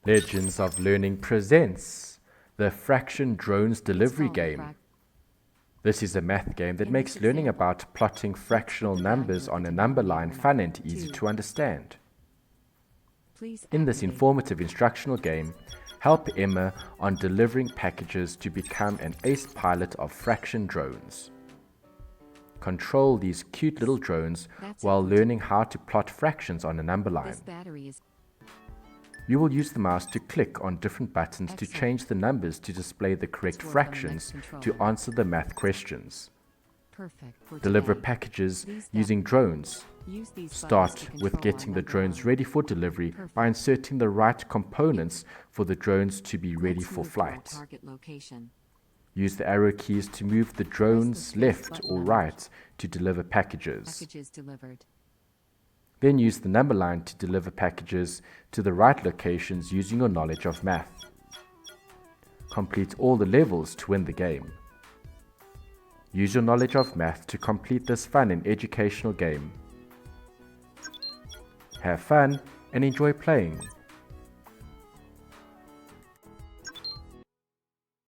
Legends of Learning presents the Fraction Drones Delivery Install the game. This is a math game that makes learning about plotting fractional numbers on a number line fun and easy to understand. In this informative instructional game, help Emma on delivering packages to become an ace pilot of fraction drones. Control these cute little drones while learning how to plot fractions on a number line. You will use the mouse to click on different buttons to change the numbers to display the correct fractions to answer the math questions. Deliver packages using drones. Start with getting the drones ready for delivery by inserting the right components for the drones to be ready for flight. Use the arrow keys to move the drones left or right to deliver packages. Then use the number line to deliver packages to the right locations using your knowledge of math. Complete all the levels to win the game. Use your knowledge of math to complete this fun and educational game. Have fun and enjoy playing.